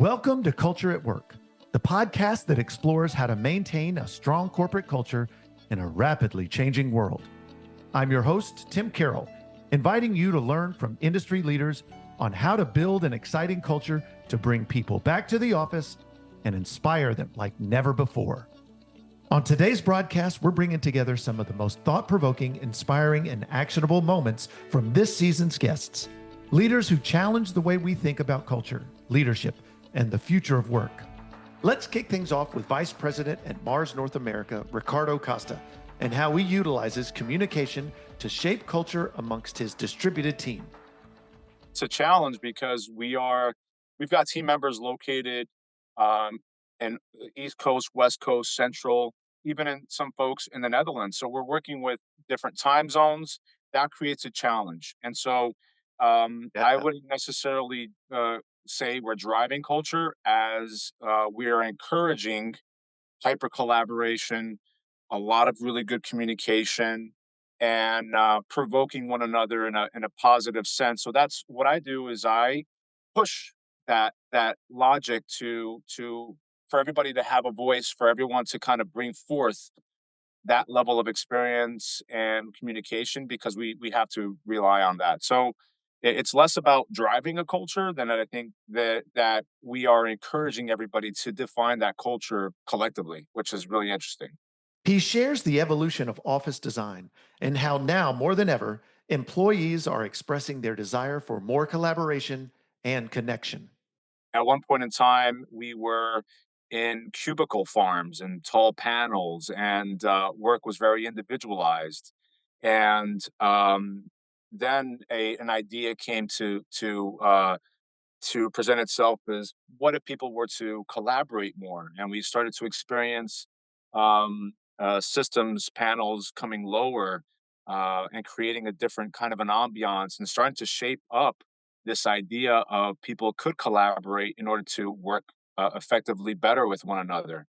Welcome to Culture at Work, the podcast that explores how to maintain a strong corporate culture in a rapidly changing world. I'm your host, Tim Carroll, inviting you to learn from industry leaders on how to build an exciting culture to bring people back to the office and inspire them like never before. On today's broadcast, we're bringing together some of the most thought-provoking, inspiring, and actionable moments from this season's guests. Leaders who challenge the way we think about culture, leadership, and the future of work. Let's kick things off with Vice President at Mars North America, Ricardo Costa, and how he utilizes communication to shape culture amongst his distributed team. It's a challenge because we've got team members located in East Coast, West Coast, Central, even in some folks in the Netherlands. So we're working with different time zones. That creates a challenge. And so I wouldn't necessarily say we're driving culture as we are encouraging hyper collaboration, a lot of really good communication, and provoking one another in a positive sense. So that's what I do is I push that logic to for everybody to have a voice, for everyone to kind of bring forth that level of experience and communication because we have to rely on that. So it's less about driving a culture than I think that we are encouraging everybody to define that culture collectively, which is really interesting. He shares the evolution of office design and how now, more than ever, employees are expressing their desire for more collaboration and connection. At one point in time, we were in cubicle farms and tall panels, and work was very individualized. And then an idea came to present itself as what if people were to collaborate more? And we started to experience systems panels coming lower and creating a different kind of an ambiance and starting to shape up this idea of people could collaborate in order to work effectively better with one another.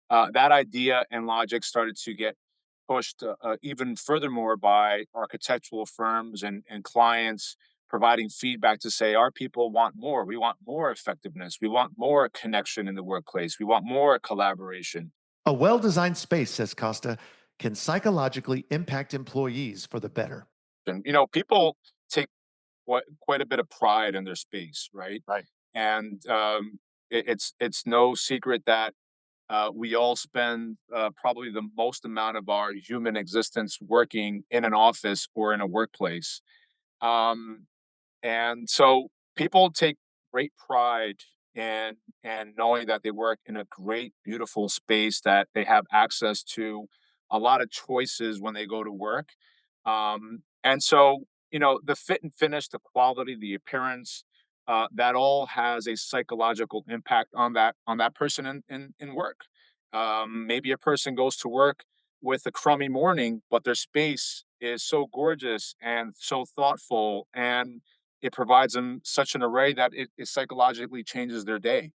That idea and logic started to get pushed even furthermore by architectural firms and clients providing feedback to say our people want more. We want more effectiveness. We want more connection in the workplace. We want more collaboration. A well designed space, says Costa, can psychologically impact employees for the better. And people take quite a bit of pride in their space, right? Right. And it's no secret that we all spend probably the most amount of our human existence working in an office or in a workplace. Um, and so people take great pride in knowing that they work in a great, beautiful space, that they have access to a lot of choices when they go to work. And so, the fit and finish, the quality, the appearance, that all has a psychological impact on that person in work. Maybe a person goes to work with a crummy morning, but their space is so gorgeous and so thoughtful, and it provides them such an array that it psychologically changes their day.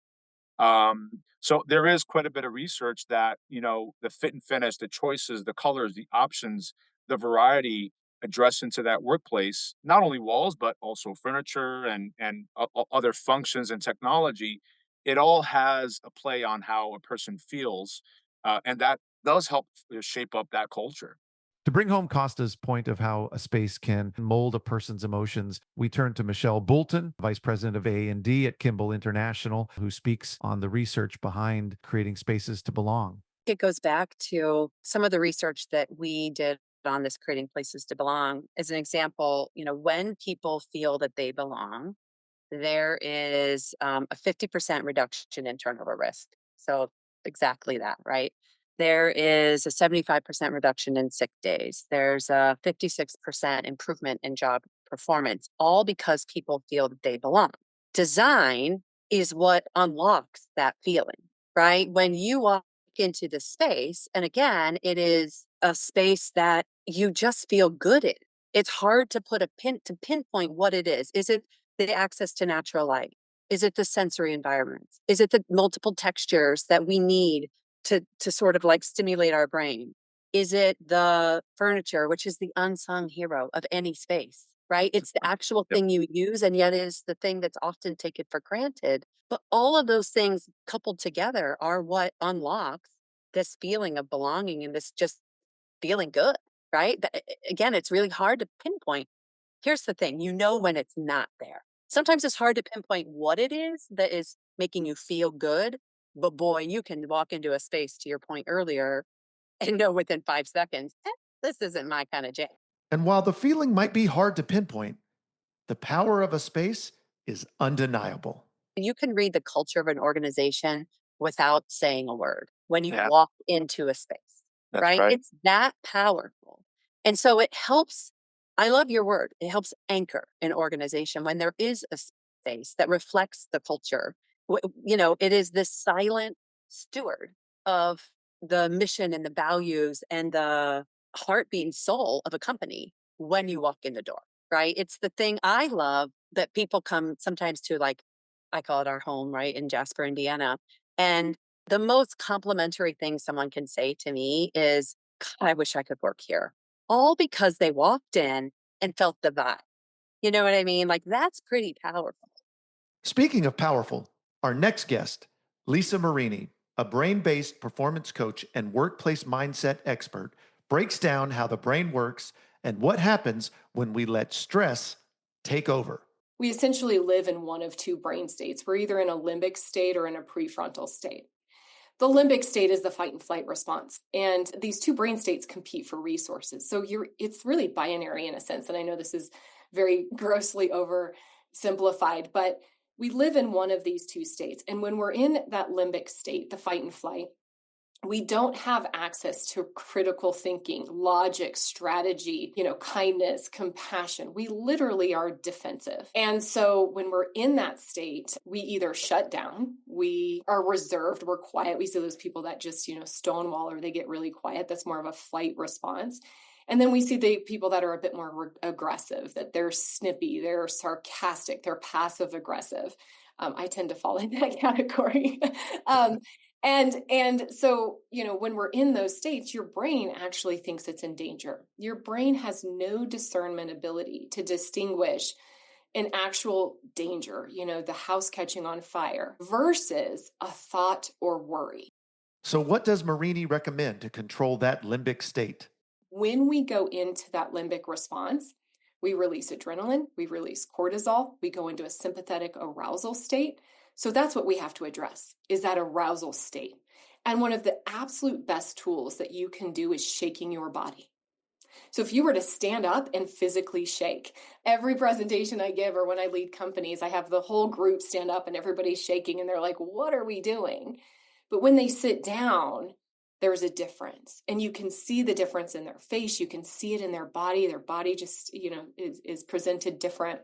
So there is quite a bit of research that, the fit and finish, the choices, the colors, the options, the variety addressed into that workplace, not only walls, but also furniture and other functions and technology. It all has a play on how a person feels. And that does help shape up that culture. To bring home Costa's point of how a space can mold a person's emotions, we turn to Michelle Boulton, Vice President of A&D at Kimball International, who speaks on the research behind creating spaces to belong. It goes back to some of the research that we did on this creating places to belong. As an example, when people feel that they belong, there is a 50% reduction in turnover risk. So, exactly that, right? There is a 75% reduction in sick days. There's a 56% improvement in job performance, all because people feel that they belong. Design is what unlocks that feeling, right? When you walk into the space, and again, it is a space that you just feel good in. It's hard to put a pinpoint what it is. Is it the access to natural light? Is it the sensory environments? Is it the multiple textures that we need to sort of like stimulate our brain? Is it the furniture, which is the unsung hero of any space? right? It's the actual Yep. thing you use, and yet it is the thing that's often taken for granted. But all of those things coupled together are what unlocks this feeling of belonging and this just feeling good, right? Again, it's really hard to pinpoint. Here's the thing, you know when it's not there. Sometimes it's hard to pinpoint what it is that is making you feel good, but boy, you can walk into a space, to your point earlier, and know within 5 seconds, this isn't my kind of jam. And while the feeling might be hard to pinpoint, the power of a space is undeniable. You can read the culture of an organization without saying a word when you Yeah, walk into a space, that's right? right. It's that powerful. And so it helps. I love your word. It helps anchor an organization when there is a space that reflects the culture. It is this silent steward of the mission and the values and the heartbeat and soul of a company when you walk in the door, right? It's the thing I love that people come sometimes to, like, I call it our home, right, in Jasper, Indiana. And the most complimentary thing someone can say to me is, "God, I wish I could work here." All because they walked in and felt the vibe. You know what I mean? Like, that's pretty powerful. Speaking of powerful, our next guest, Lisa Marini, a brain based performance coach and workplace mindset expert, breaks down how the brain works and what happens when we let stress take over. We essentially live in one of two brain states. We're either in a limbic state or in a prefrontal state. The limbic state is the fight and flight response. And these two brain states compete for resources. So it's really binary in a sense. And I know this is very grossly oversimplified, but we live in one of these two states. And when we're in that limbic state, the fight and flight, we don't have access to critical thinking, logic, strategy, kindness, compassion. We literally are defensive. And so when we're in that state, we either shut down, we are reserved, we're quiet. We see those people that just, stonewall, or they get really quiet. That's more of a flight response. And then we see the people that are a bit more aggressive, that they're snippy, they're sarcastic, they're passive aggressive. I tend to fall in that category. And so, when we're in those states, your brain actually thinks it's in danger. Your brain has no discernment ability to distinguish an actual danger, the house catching on fire, versus a thought or worry. So, what does Marini recommend to control that limbic state? When we go into that limbic response, we release adrenaline, we release cortisol, we go into a sympathetic arousal state. So that's what we have to address, is that arousal state. And one of the absolute best tools that you can do is shaking your body. So if you were to stand up and physically shake, every presentation I give or when I lead companies, I have the whole group stand up and everybody's shaking and they're like, what are we doing? But when they sit down, there's a difference, and you can see the difference in their face. You can see it in their body. Their body just, is presented different.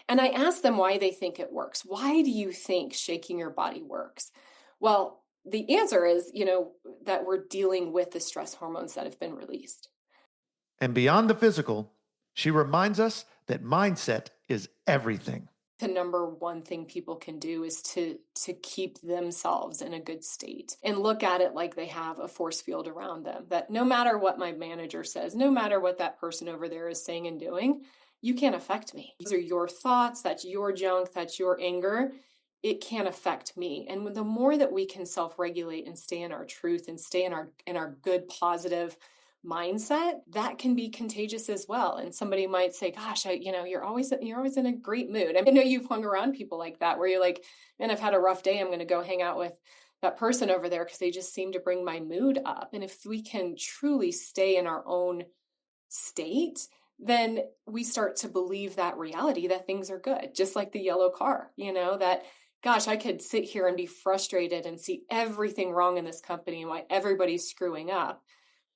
And I ask them why they think it works. Why do you think shaking your body works? Well, the answer is, that we're dealing with the stress hormones that have been released. And beyond the physical, she reminds us that mindset is everything. The number one thing people can do is to keep themselves in a good state and look at it like they have a force field around them, that no matter what my manager says, no matter what that person over there is saying and doing, you can't affect me. These are your thoughts, that's your junk, that's your anger. It can't affect me. And the more that we can self-regulate and stay in our truth and stay in our good positive mindset, that can be contagious as well. And somebody might say, gosh, you're always in a great mood. I know you've hung around people like that, where you're like, man, I've had a rough day, I'm going to go hang out with that person over there because they just seem to bring my mood up. And if we can truly stay in our own state, then we start to believe that reality, that things are good, just like the yellow car, that, gosh, I could sit here and be frustrated and see everything wrong in this company and why everybody's screwing up.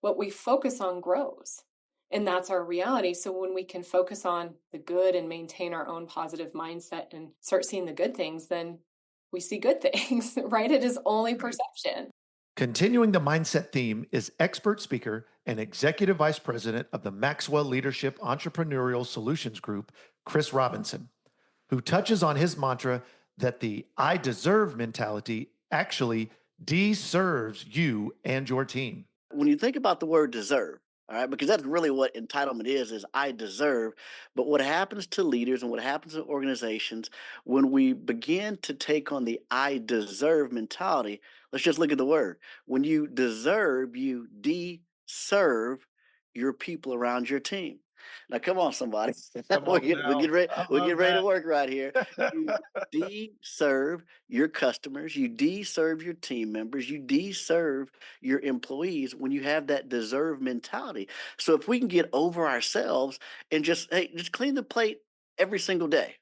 What we focus on grows, and that's our reality. So when we can focus on the good and maintain our own positive mindset and start seeing the good things, then we see good things, right? It is only perception. Continuing the mindset theme is expert speaker and executive vice president of the Maxwell Leadership Entrepreneurial Solutions Group, Chris Robinson, who touches on his mantra that the I deserve mentality actually deserves you and your team. When you think about the word deserve, All right, because that's really what entitlement is I deserve. But what happens to leaders and what happens to organizations when we begin to take on the I deserve mentality, let's just look at the word. When you deserve, you de-serve your people around your team. Now, come on, somebody. Come we on get, we now. get ready, I we get love ready to that. work right here. You de-serve your customers, you de-serve your team members, you de-serve your employees when you have that deserve mentality. So if we can get over ourselves and just, hey, just clean the plate every single day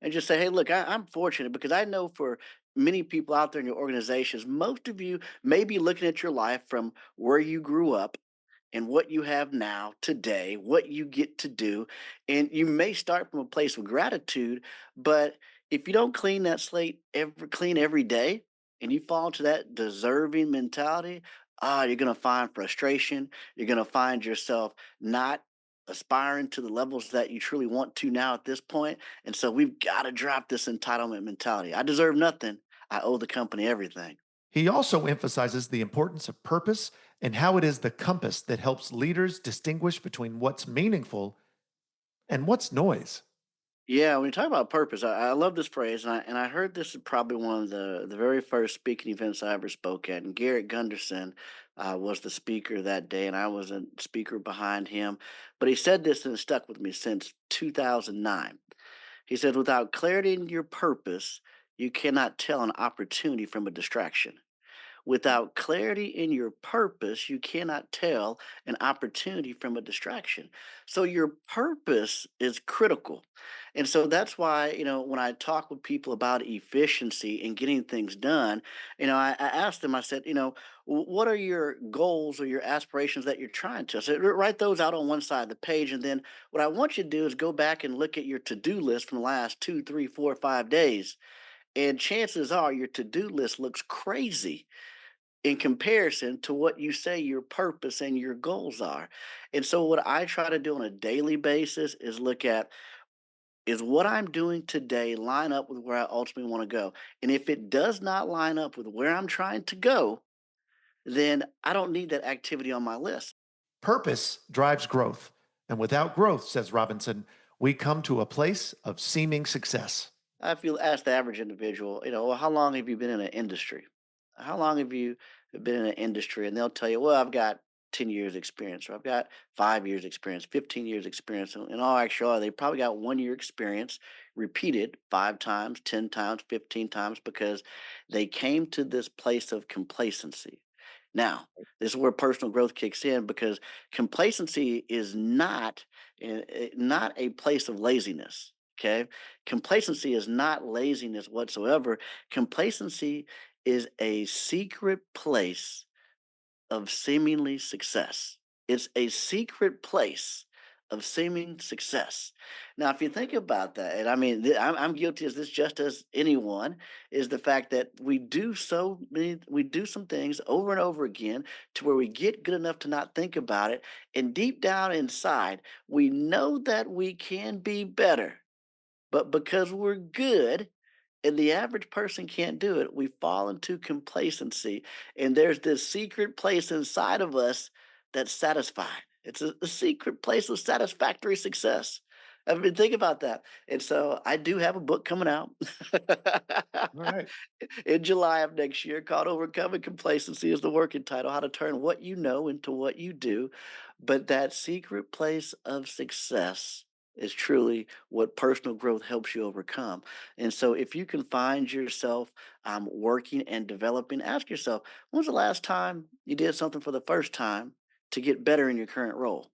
and just say, hey, look, I'm fortunate because I know for many people out there in your organizations, most of you may be looking at your life from where you grew up and what you have now today, what you get to do. And you may start from a place of gratitude, but if you don't clean that slate every day and you fall into that deserving mentality, you're gonna find frustration. You're gonna find yourself not aspiring to the levels that you truly want to now at this point. And so we've got to drop this entitlement mentality. I deserve nothing. I owe the company everything. He also emphasizes the importance of purpose and how it is the compass that helps leaders distinguish between what's meaningful and what's noise. Yeah, when you talk about purpose, I love this phrase, and I heard this is probably one of the very first speaking events I ever spoke at. And Garrett Gunderson was the speaker that day, and I was a speaker behind him. But he said this, and it stuck with me since 2009. He said, "Without clarity in your purpose, you cannot tell an opportunity from a distraction." Without clarity in your purpose, you cannot tell an opportunity from a distraction. So your purpose is critical. And so that's why, when I talk with people about efficiency and getting things done, I asked them, I said, what are your goals or your aspirations that you're trying to? I said, write those out on one side of the page. And then what I want you to do is go back and look at your to do list from the last 2, 3, 4, 5 days. And chances are your to do list looks crazy in comparison to what you say your purpose and your goals are. And so what I try to do on a daily basis is look at, is what I'm doing today line up with where I ultimately want to go? And if it does not line up with where I'm trying to go, then I don't need that activity on my list. Purpose drives growth. And without growth, says Robinson, we come to a place of seeming success. If you ask the average individual, well, how long have you been in an industry? How long have you been in an industry? And they'll tell you, well, I've got 10 years experience, or I've got 5 years experience, 15 years experience. In all actuality, they probably got 1 year experience repeated 5 times, 10 times, 15 times because they came to this place of complacency. Now, this is where personal growth kicks in because complacency is not a place of laziness. Okay. Complacency is not laziness whatsoever. Complacency is a secret place of seemingly success. It's a secret place of seeming success. Now, if you think about that, and I mean, I'm guilty as this just as anyone, is the fact that we do some things over and over again to where we get good enough to not think about it. And deep down inside, we know that we can be better, but because we're good and the average person can't do it, we fall into complacency. And there's this secret place inside of us that's satisfied. It's a secret place of satisfactory success. I mean, think about that. And so I do have a book coming out All right. in July of next year called Overcoming Complacency is the working title, how to turn what you know into what you do. But that secret place of success is truly what personal growth helps you overcome. And so, if you can find yourself working and developing, ask yourself, when's the last time you did something for the first time to get better in your current role?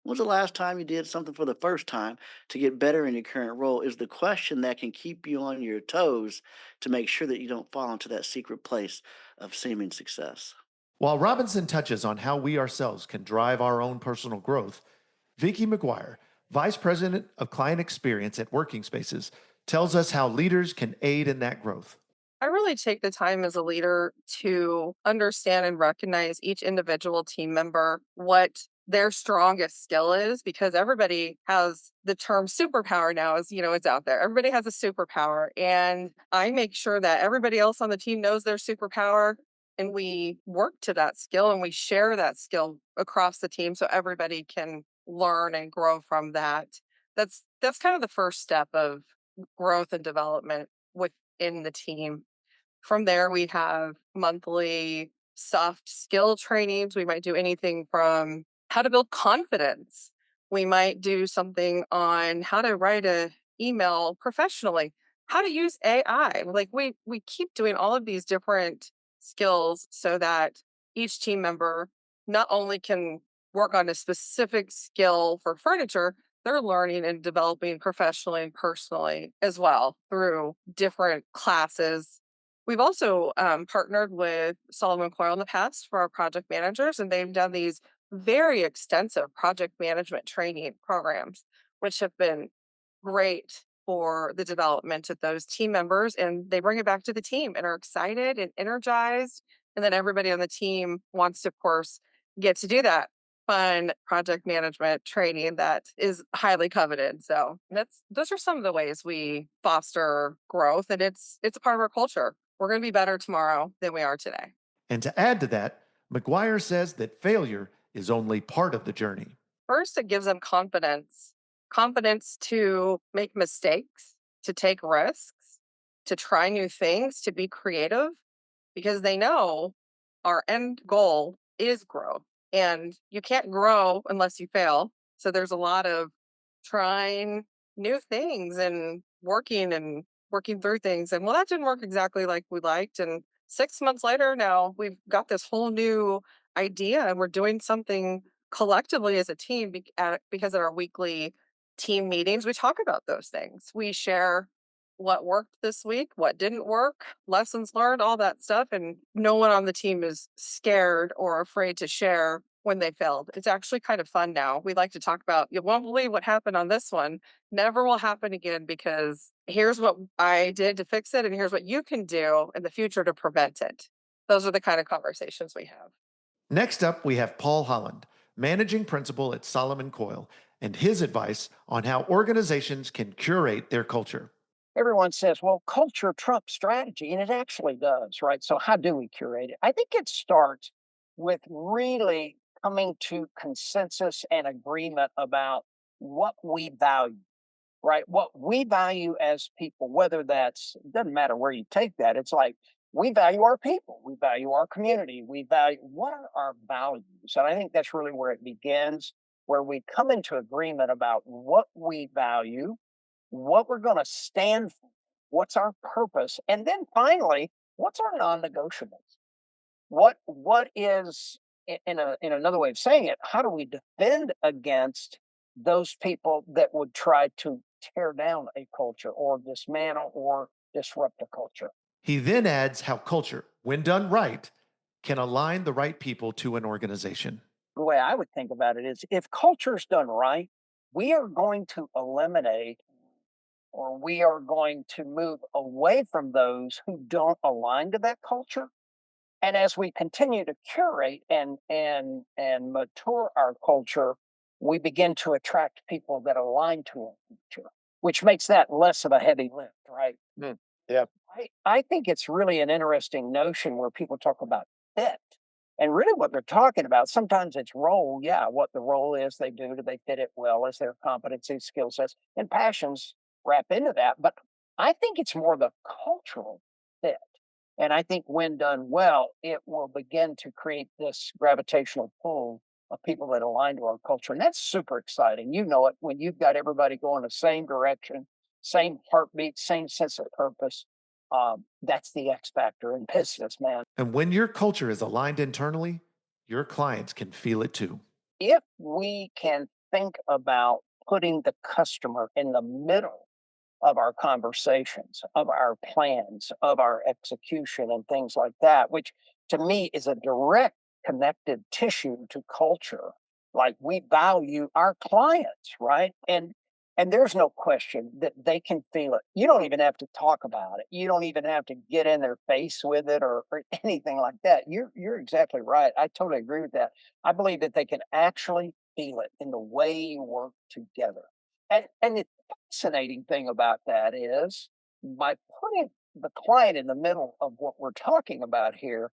When's the last time you did something for the first time to get better in your current role? Is the question that can keep you on your toes to make sure that you don't fall into that secret place of seeming success. While Robinson touches on how we ourselves can drive our own personal growth, Vicky McGuire, Vice President of Client Experience at Working Spaces, tells us how leaders can aid in that growth. I really take the time as a leader to understand and recognize each individual team member, what their strongest skill is, because everybody has the term superpower now, as it's out there. Everybody has a superpower. And I make sure that everybody else on the team knows their superpower. and we work to that skill and we share that skill across the team so everybody can learn and grow from that. That's kind of the first step of growth and development within the team. From there, we have monthly soft skill trainings. We might do anything from how to build confidence. We might do something on how to write a email professionally, how to use AI. Like we keep doing all of these different skills so that each team member not only can work on a specific skill for furniture, they're learning and developing professionally and personally as well through different classes. We've also partnered with Solomon Coyle in the past for our project managers, and they've done these very extensive project management training programs, which have been great for the development of those team members. And they bring it back to the team and are excited and energized. And then everybody on the team wants to, of course, get to do that fun project management training that is highly coveted. So that's those are some of the ways we foster growth, and it's a part of our culture. We're going to be better tomorrow than we are today. And to add to that, McGuire says that failure is only part of the journey. First, it gives them confidence to make mistakes, to take risks, to try new things, to be creative, because they know our end goal is growth. And you can't grow unless you fail. So there's a lot of trying new things and working through things. And well, that didn't work exactly like we liked. And 6 months later, now we've got this whole new idea and we're doing something collectively as a team because at our weekly team meetings, we talk about those things. We share what worked this week, what didn't work, lessons learned, all that stuff. And no one on the team is scared or afraid to share when they failed. It's actually kind of fun now. We like to talk about, you won't believe what happened on this one. Never will happen again because here's what I did to fix it, and here's what you can do in the future to prevent it. Those are the kind of conversations we have. Next up, we have Paul Holland, managing principal at Solomon Coyle, and his advice on how organizations can curate their culture. Everyone says, well, culture trumps strategy, and it actually does, right? So, how do we curate it? I think it starts with really coming to consensus and agreement about what we value, right? What we value as people, whether that's, it doesn't matter where you take that. It's like we value our people, we value our community, we value what are our values? And I think that's really where it begins, where we come into agreement about what we value, what we're going to stand for, what's our purpose, and then finally, what's our non-negotiables? What is in another way of saying it, how do we defend against those people that would try to tear down a culture or dismantle or disrupt a culture? He then adds how culture, when done right, can align the right people to an organization. The way I would think about it is if culture is done right, we are going to eliminate or we are going to move away from those who don't align to that culture. And as we continue to curate and mature our culture, we begin to attract people that align to our culture, which makes that less of a heavy lift, right? Mm, yeah. I think it's really an interesting notion where people talk about fit. And really what they're talking about, sometimes it's role. Yeah, what the role is they do they fit it well? Is their competency, skill sets, and passions wrap into that? But I think it's more the cultural fit. And I think when done well, it will begin to create this gravitational pull of people that align to our culture. And that's super exciting. You know it when you've got everybody going the same direction, same heartbeat, same sense of purpose. That's the X factor in business, man. And when your culture is aligned internally, your clients can feel it too. If we can think about putting the customer in the middle of our conversations, of our plans, of our execution, and things like that, which to me is a direct connected tissue to culture. Like we value our clients, right? And there's no question that they can feel it. You don't even have to talk about it. You don't even have to get in their face with it or anything like that. You're exactly right. I totally agree with that. I believe that they can actually feel it in the way you work together. And the fascinating thing about that is by putting the client in the middle of what we're talking about here,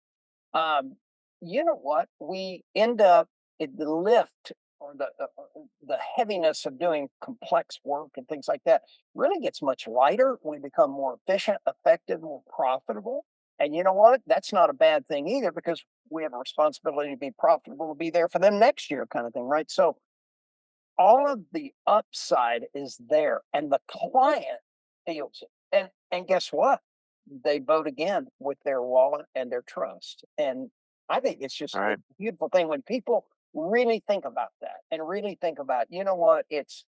um, you know what? We end up the lift or the heaviness of doing complex work and things like that really gets much lighter. We become more efficient, effective, more profitable. And you know what? That's not a bad thing either because we have a responsibility to be profitable, to be there for them next year, kind of thing, right? So all of the upside is there and the client feels it. And guess what? They vote again with their wallet and their trust. And I think it's just All a right. beautiful thing when people really think about that and really think about, you know what, it's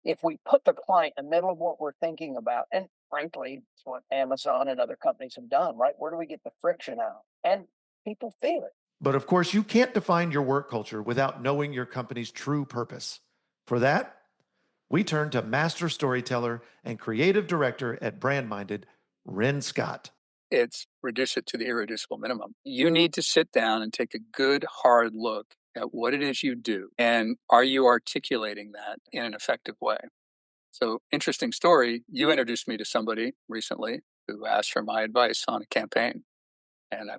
if we put the client in the middle of what we're thinking about, and frankly, it's what Amazon and other companies have done, right? Where do we get the friction out? And people feel it. But of course, you can't define your work culture without knowing your company's true purpose. For that, we turn to master storyteller and creative director at BrandMinded, Ren Scott. It's reduce it to the irreducible minimum. You need to sit down and take a good, hard look at what it is you do. And are you articulating that in an effective way? So, interesting story. You introduced me to somebody recently who asked for my advice on a campaign. And I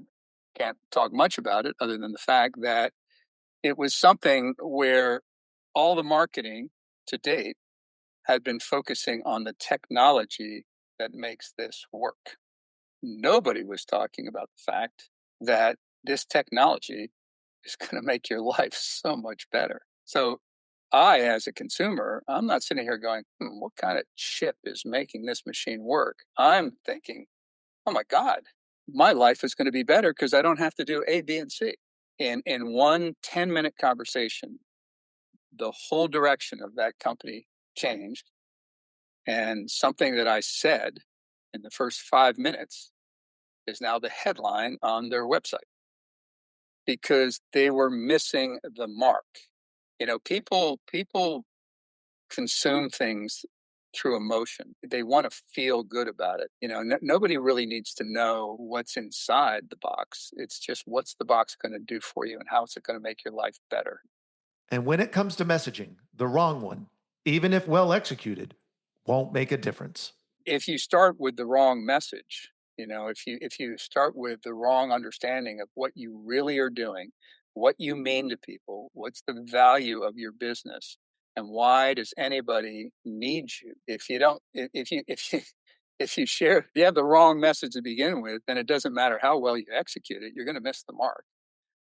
can't talk much about it other than the fact that it was something where all the marketing to date had been focusing on the technology that makes this work. Nobody was talking about the fact that this technology is going to make your life so much better. So, I, as a consumer, I'm not sitting here going, what kind of chip is making this machine work? I'm thinking, oh my God, my life is going to be better because I don't have to do A, B, and C. In one 10-minute conversation, the whole direction of that company changed. And something that I said in the first 5 minutes is now the headline on their website because they were missing the mark. People consume things through emotion. They want to feel good about it. Nobody really needs to know what's inside the box. It's just what's the box going to do for you and how is it going to make your life better. And when it comes to messaging, the wrong one, even if well executed, won't make a difference. If you start with the wrong message, if you start with the wrong understanding of what you really are doing, what you mean to people, what's the value of your business, and why does anybody need you? If you don't, if you share, if you have the wrong message to begin with, then it doesn't matter how well you execute it, you're going to miss the mark.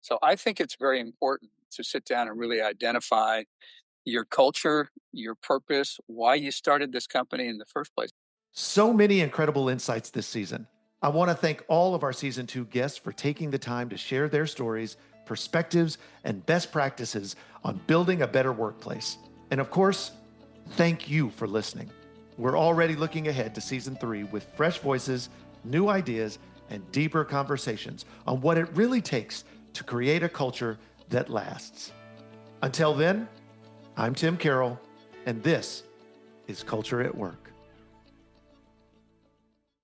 So I think it's very important to sit down and really identify your culture, your purpose, why you started this company in the first place. So many incredible insights this season. I want to thank all of our season 2 guests for taking the time to share their stories, perspectives, and best practices on building a better workplace. And of course, thank you for listening. We're already looking ahead to season 3 with fresh voices, new ideas, and deeper conversations on what it really takes to create a culture that lasts. Until then, I'm Tim Carroll, and this is Culture at Work.